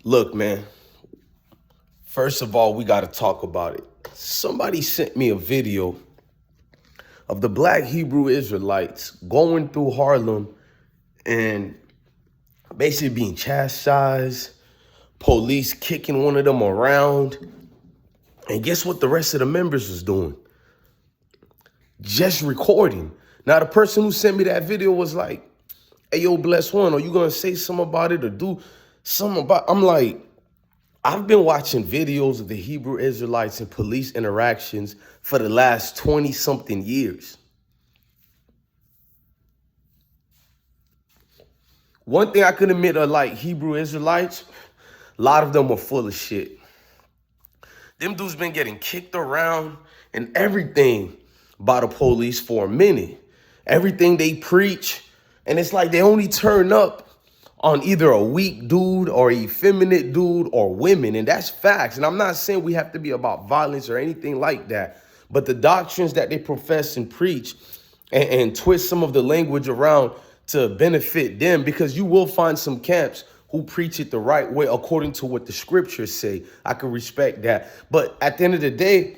Look, man, first of all, we got to talk about it. Somebody sent me a video of the black Hebrew Israelites going through Harlem and basically being chastised, police kicking one of them around. And guess what the rest of the members was doing? Just recording. Now, the person who sent me that video was like, hey, yo, bless one, are you going to say something about it or do something about it? I'm like, I've been watching videos of the Hebrew Israelites and police interactions for the last 20-something years. One thing I can admit are like Hebrew Israelites, a lot of them are full of shit. Them dudes been getting kicked around and everything by the police for a minute. Everything they preach, and it's like they only turn up on either a weak dude or a effeminate dude or women, and that's facts. And I'm not saying we have to be about violence or anything like that, but the doctrines that they profess and preach and twist some of the language around to benefit them, because you will find some camps who preach it the right way according to what the scriptures say. I can respect that. But at the end of the day,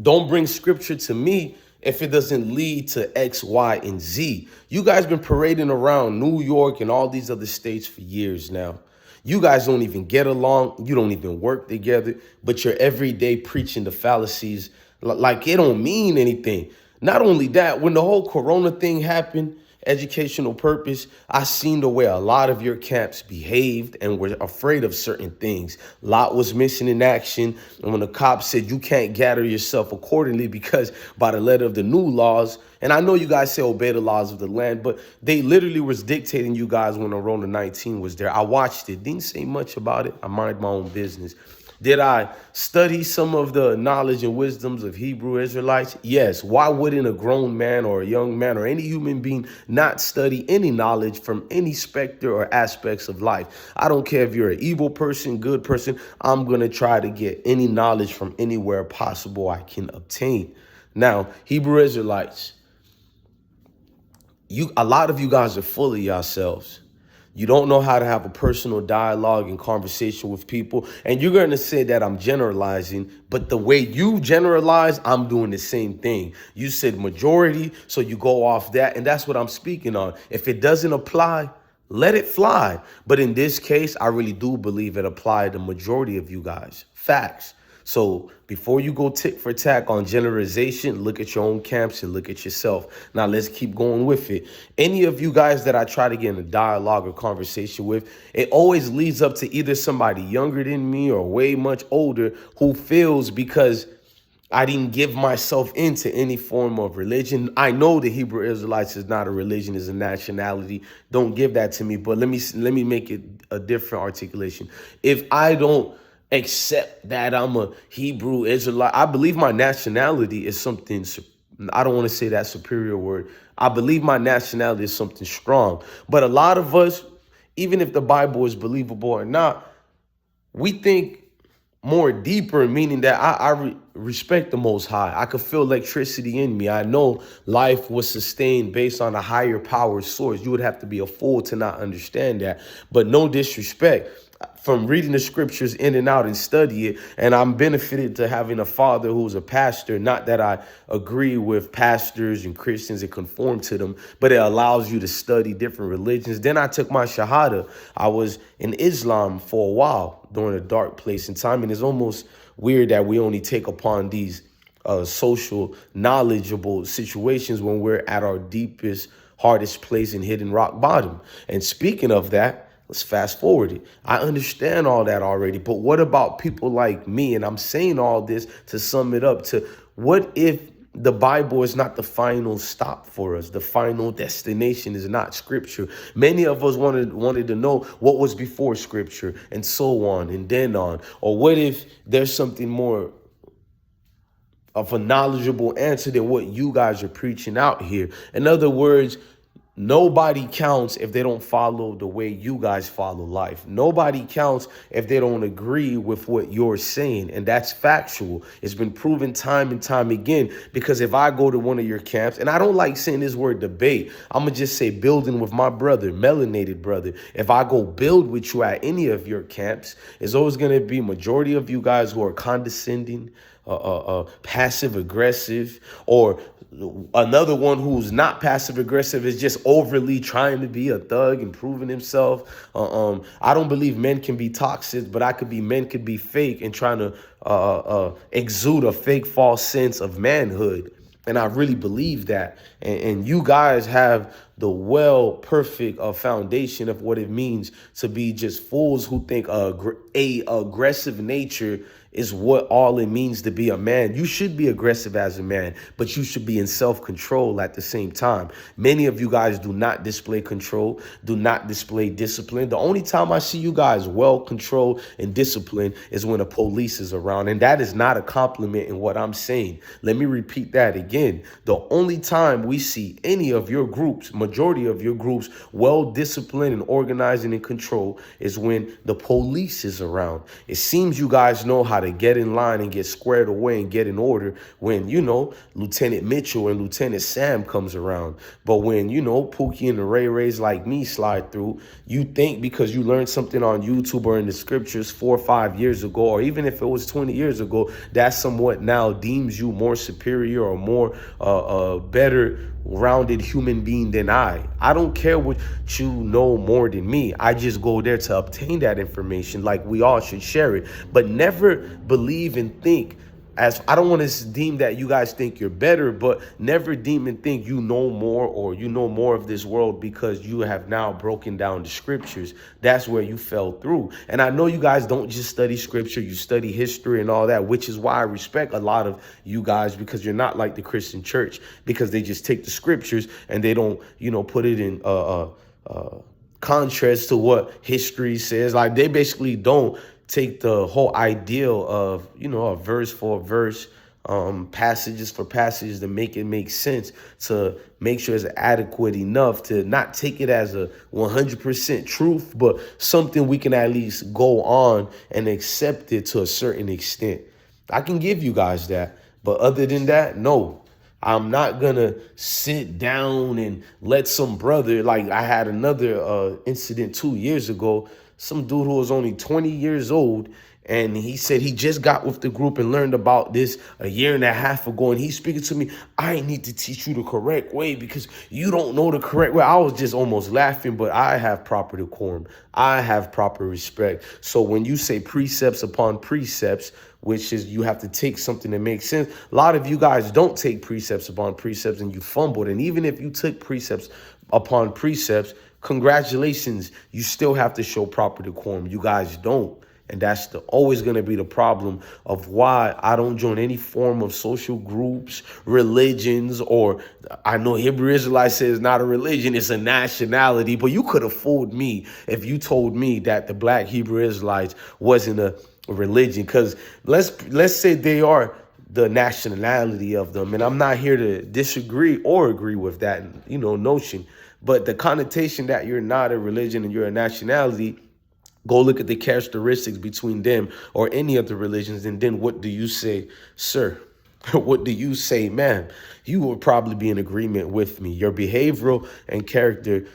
don't bring scripture to me if it doesn't lead to X, Y, and Z. You guys been parading around New York and all these other states for years now. You guys don't even get along. You don't even work together, but you're every day preaching the fallacies like it don't mean anything. Not only that, when the whole Corona thing happened, educational purpose, I seen the way a lot of your camps behaved and were afraid of certain things. Lot was missing in action. And when the cops said you can't gather yourself accordingly because by the letter of the new laws, and I know you guys say obey the laws of the land, but they literally was dictating you guys when Corona 19 was there. I watched it, didn't say much about it. I mind my own business. Did I study some of the knowledge and wisdoms of Hebrew Israelites? Yes. Why wouldn't a grown man or a young man or any human being not study any knowledge from any specter or aspects of life? I don't care if you're an evil person, good person. I'm going to try to get any knowledge from anywhere possible I can obtain. Now, Hebrew Israelites, a lot of you guys are full of yourselves. You don't know how to have a personal dialogue and conversation with people. And you're going to say that I'm generalizing, but the way you generalize, I'm doing the same thing. You said majority, so you go off that. And that's what I'm speaking on. If it doesn't apply, let it fly. But in this case, I really do believe it applied to the majority of you guys. Facts. So before you go tick for tack on generalization, look at your own camps and look at yourself. Now, let's keep going with it. Any of you guys that I try to get in a dialogue or conversation with, it always leads up to either somebody younger than me or way much older who feels because I didn't give myself into any form of religion. I know the Hebrew Israelites is not a religion, is a nationality. Don't give that to me. But let me make it a different articulation. If I don't accept that I'm a Hebrew Israelite, I believe my nationality is something, I don't want to say that superior word. I believe my nationality is something strong. But a lot of us, even if the Bible is believable or not, we think more deeper, meaning that I respect the Most High. I could feel electricity in me. I know life was sustained based on a higher power source. You would have to be a fool to not understand that. But no disrespect. From reading the scriptures in and out and study it, and I'm benefited to having a father who's a pastor. Not that I agree with pastors and Christians and conform to them, but it allows you to study different religions. Then I took my Shahada. I was in Islam for a while during a dark place in time, and it's almost weird that we only take upon these social, knowledgeable situations when we're at our deepest, hardest place and hitting rock bottom. And speaking of that, let's fast forward it. I understand all that already, but what about people like me? And I'm saying all this to sum it up to what if the Bible is not the final stop for us? The final destination is not scripture. Many of us wanted to know what was before scripture and so on and then on. Or what if there's something more of a knowledgeable answer than what you guys are preaching out here? In other words, Nobody counts if they don't follow the way you guys follow life. Nobody counts if they don't agree with what you're saying. And that's factual. It's been proven time and time again. Because if I go to one of your camps, and I don't like saying this word debate, I'm going to just say building with my brother, melanated brother. If I go build with you at any of your camps, it's always going to be majority of you guys who are condescending, passive aggressive, or another one who's not passive aggressive is just overly trying to be a thug and proving himself. I don't believe men can be toxic, but men could be fake and trying to exude a fake false sense of manhood. And I really believe that. And you guys have the perfect foundation of what it means to be just fools who think a aggressive nature is what all it means to be a man. You should be aggressive as a man, but you should be in self-control at the same time. Many of you guys do not display control, do not display discipline. The only time I see you guys well-controlled and disciplined is when the police is around. And that is not a compliment in what I'm saying. Let me repeat that again. The only time we see any of your groups, majority of your groups, well-disciplined and organized and in control is when the police is around. It seems you guys know how to get in line and get squared away and get in order when, Lieutenant Mitchell and Lieutenant Sam comes around. But when, Pookie and the Ray Rays like me slide through, you think because you learned something on YouTube or in the scriptures 4 or 5 years ago, or even if it was 20 years ago, that somewhat now deems you more superior or more better rounded human being than I don't care what you know more than me. I just go there to obtain that information, like we all should share it, but never believe and think as I don't want to deem that you guys think you're better, but never deem and think you know more or you know more of this world because you have now broken down the scriptures. That's where you fell through. And I know you guys don't just study scripture, you study history and all that, which is why I respect a lot of you guys, because you're not like the Christian church, because they just take the scriptures and they don't, put it in contrast to what history says. Like they basically don't take the whole ideal of, a verse for a verse, passages for passages to make it make sense, to make sure it's adequate enough to not take it as a 100% truth, but something we can at least go on and accept it to a certain extent. I can give you guys that. But other than that, no. I'm not going to sit down and let some brother, like I had another incident 2 years ago, some dude who was only 20 years old, and he said he just got with the group and learned about this a year and a half ago. And he's speaking to me, I need to teach you the correct way because you don't know the correct way. I was just almost laughing, but I have proper decorum. I have proper respect. So when you say precepts upon precepts, which is you have to take something that makes sense. A lot of you guys don't take precepts upon precepts and you fumbled. And even if you took precepts upon precepts, congratulations, you still have to show proper decorum. You guys don't. And that's always going to be the problem of why I don't join any form of social groups, religions, or I know Hebrew Israelites say it's not a religion, it's a nationality. But you could have fooled me if you told me that the Black Hebrew Israelites wasn't a religion, because let's say they are the nationality of them. And I'm not here to disagree or agree with that, notion. But the connotation that you're not a religion and you're a nationality, go look at the characteristics between them or any of the religions. And then what do you say, sir? What do you say, ma'am? You will probably be in agreement with me. Your behavioral and character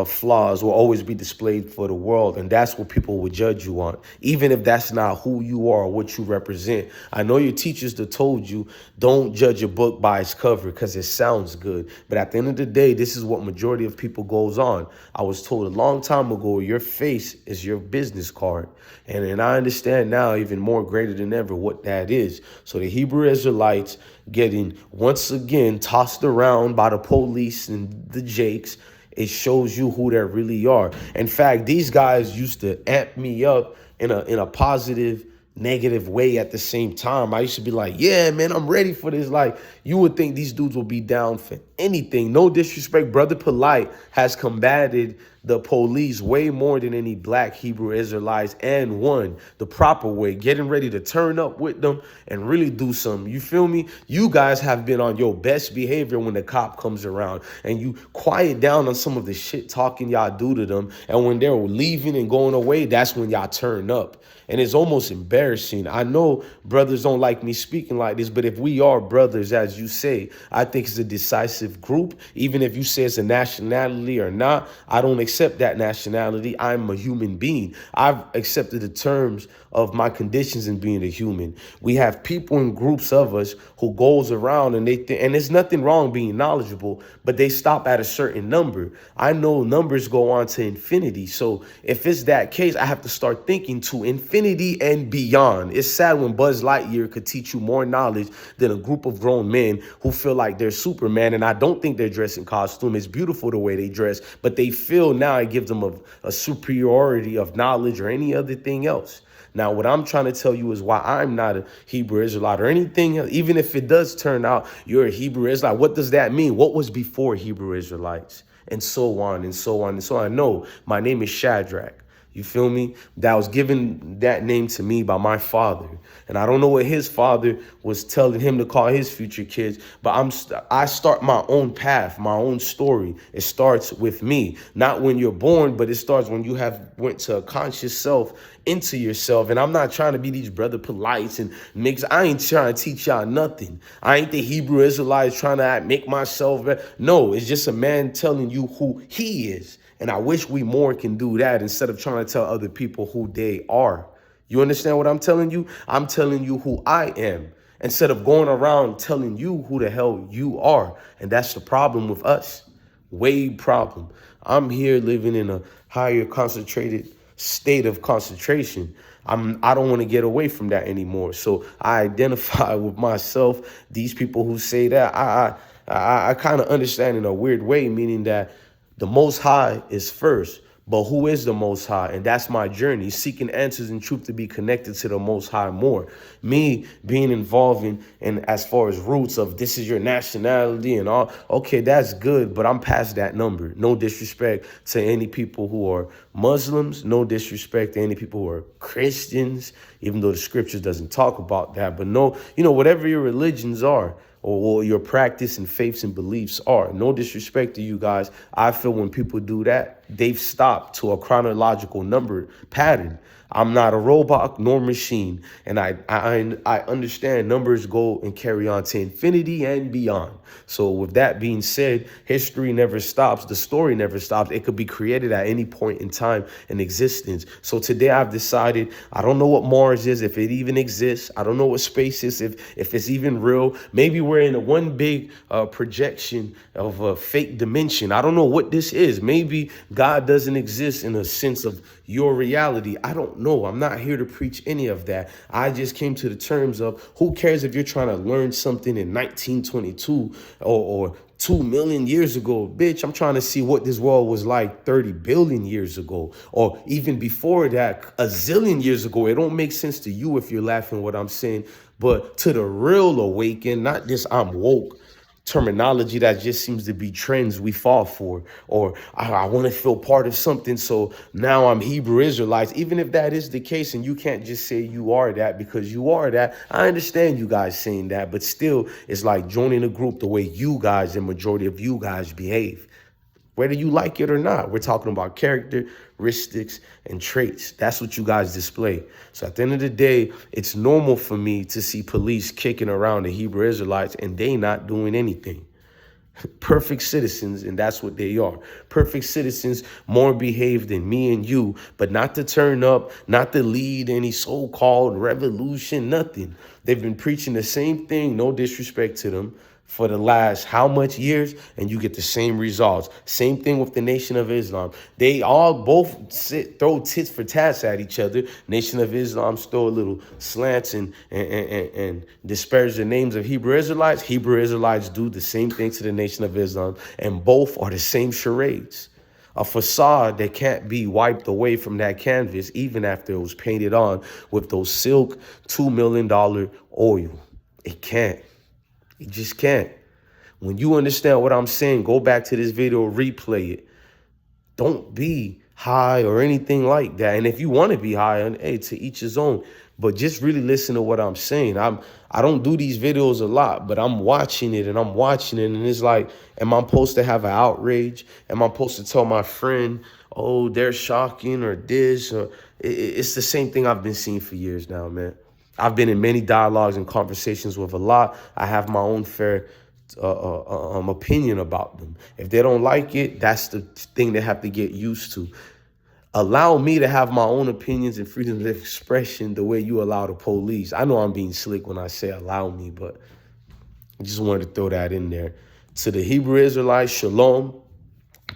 flaws will always be displayed for the world. And that's what people will judge you on, even if that's not who you are or what you represent. I know your teachers that told you don't judge a book by its cover because it sounds good. But at the end of the day, this is what majority of people goes on. I was told a long time ago, your face is your business card. And I understand now even more greater than ever what that is. So the Hebrew Israelites getting once again tossed around by the police and the Jakes, it shows you who they really are. In fact, these guys used to amp me up in a positive, negative way at the same time. I used to be like, yeah, man, I'm ready for this. Like, you would think these dudes will be down for anything. No disrespect. Brother Polite has combated the police way more than any black Hebrew Israelites and won the proper way, getting ready to turn up with them and really do something. You feel me? You guys have been on your best behavior when the cop comes around, and you quiet down on some of the shit talking y'all do to them. And when they're leaving and going away, that's when y'all turn up. And it's almost embarrassing. I know brothers don't like me speaking like this, but if we are brothers, as you say, I think it's a decisive group. Even if you say it's a nationality or not, I don't accept that nationality. I'm a human being. I've accepted the terms of my conditions in being a human. We have people in groups of us who goes around and and there's nothing wrong being knowledgeable, but they stop at a certain number. I know numbers go on to infinity. So if it's that case, I have to start thinking to infinity and beyond. It's sad when Buzz Lightyear could teach you more knowledge than a group of grown men who feel like they're Superman. And I don't think they're dressed in costume. It's beautiful the way they dress, but they feel now it gives them a superiority of knowledge or any other thing else. Now, what I'm trying to tell you is why I'm not a Hebrew Israelite or anything else. Even if it does turn out you're a Hebrew Israelite, what does that mean? What was before Hebrew Israelites? And so on and so on and so on. No, my name is Shadrach. You feel me? That was given that name to me by my father. And I don't know what his father was telling him to call his future kids, but I start my own path, my own story. It starts with me, not when you're born, but it starts when you have went to a conscious self into yourself. And I'm not trying to be these brother polites and mix. I ain't trying to teach y'all nothing. I ain't the Hebrew Israelites trying to make myself better. No, it's just a man telling you who he is. And I wish we more can do that instead of trying to tell other people who they are. You understand what I'm telling you? I'm telling you who I am instead of going around telling you who the hell you are. And that's the problem with us. Way problem. I'm here living in a higher concentrated state of concentration. I don't want to get away from that anymore. So I identify with myself. These people who say that, I kind of understand in a weird way, meaning that the Most High is first, but who is the Most High? And that's my journey, seeking answers and truth to be connected to the Most High more. Me being involved in as far as roots of this is your nationality and all, okay, that's good, but I'm past that number. No disrespect to any people who are Muslims, no disrespect to any people who are Christians, even though the scriptures doesn't talk about that. But no, whatever your religions are, or your practice and faiths and beliefs are. No disrespect to you guys. I feel when people do that, they've stopped to a chronological number pattern. I'm not a robot nor machine. And I understand numbers go and carry on to infinity and beyond. So with that being said, history never stops. The story never stops. It could be created at any point in time in existence. So today I've decided, I don't know what Mars is, if it even exists. I don't know what space is, if it's even real. Maybe we're in a one big projection of a fake dimension. I don't know what this is. Maybe God doesn't exist in a sense of your reality. I don't know. I'm not here to preach any of that. I just came to the terms of who cares if you're trying to learn something in 1922 or 2 million years ago. Bitch, I'm trying to see what this world was like 30 billion years ago, or even before that, a zillion years ago. It don't make sense to you if you're laughing what I'm saying, but to the real awakened, not this I'm woke terminology that just seems to be trends we fall for, or I want to feel part of something, so now I'm Hebrew Israelites. Even if that is the case and you can't just say you are that because you are that, I understand you guys saying that, but still it's like joining a group the way you guys, the majority of you guys, behave. Whether you like it or not, we're talking about characteristics and traits. That's what you guys display. So at the end of the day, it's normal for me to see police kicking around the Hebrew Israelites and they not doing anything. Perfect citizens, and that's what they are. Perfect citizens, more behaved than me and you, but not to turn up, not to lead any so-called revolution, nothing. They've been preaching the same thing, no disrespect to them, for the last how much years, and you get the same results. Same thing with the Nation of Islam. They all both throw tits for tats at each other. Nation of Islam throw a little slants and disparage the names of Hebrew Israelites. Hebrew Israelites do the same thing to the Nation of Islam, and both are the same charades. A facade that can't be wiped away from that canvas, even after it was painted on with those silk $2 million oil. It can't. You just can't. When you understand what I'm saying, go back to this video, replay it. Don't be high or anything like that. And if you want to be high, and hey, to each his own. But just really listen to what I'm saying. I don't do these videos a lot, but I'm watching it and it's like, am I supposed to have an outrage? Am I supposed to tell my friend, oh, they're shocking or this? Or it's the same thing I've been seeing for years now, man. I've been in many dialogues and conversations with a lot. I have my own fair opinion about them. If they don't like it, that's the thing they have to get used to. Allow me to have my own opinions and freedom of expression the way you allow the police. I know I'm being slick when I say allow me, but I just wanted to throw that in there. To the Hebrew Israelites, shalom.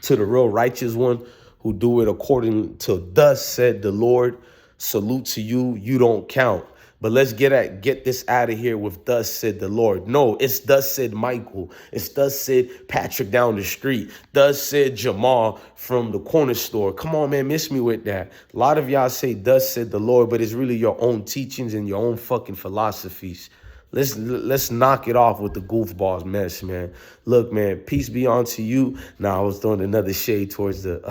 To the real righteous one who do it according to thus said the Lord, salute to you. You don't count. But let's get this out of here with thus said the Lord. No, it's thus said Michael. It's thus said Patrick down the street. Thus said Jamal from the corner store. Come on, man, miss me with that. A lot of y'all say thus said the Lord, but it's really your own teachings and your own fucking philosophies. Let's knock it off with the goofballs mess, man. Look, man, peace be unto you. Now, I was throwing another shade towards the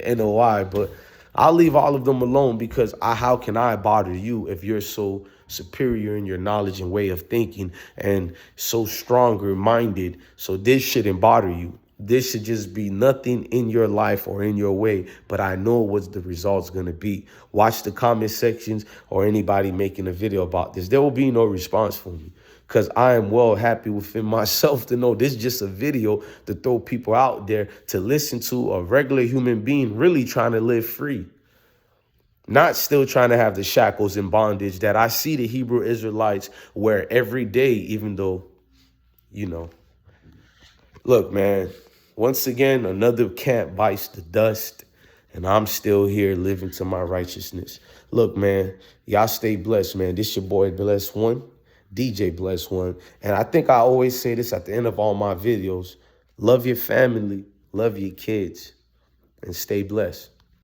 NOI, but I'll leave all of them alone because how can I bother you if you're so superior in your knowledge and way of thinking and so stronger minded? So this shouldn't bother you. This should just be nothing in your life or in your way, but I know what the result's going to be. Watch the comment sections or anybody making a video about this. There will be no response from me because I am well happy within myself to know this is just a video to throw people out there to listen to a regular human being really trying to live free. Not still trying to have the shackles and bondage that I see the Hebrew Israelites wear every day, even though, you know. Look, man, once again, another camp bites the dust, and I'm still here living to my righteousness. Look, man, y'all stay blessed, man. This your boy, Bless One, DJ Bless One. And I think I always say this at the end of all my videos. Love your family, love your kids, and stay blessed.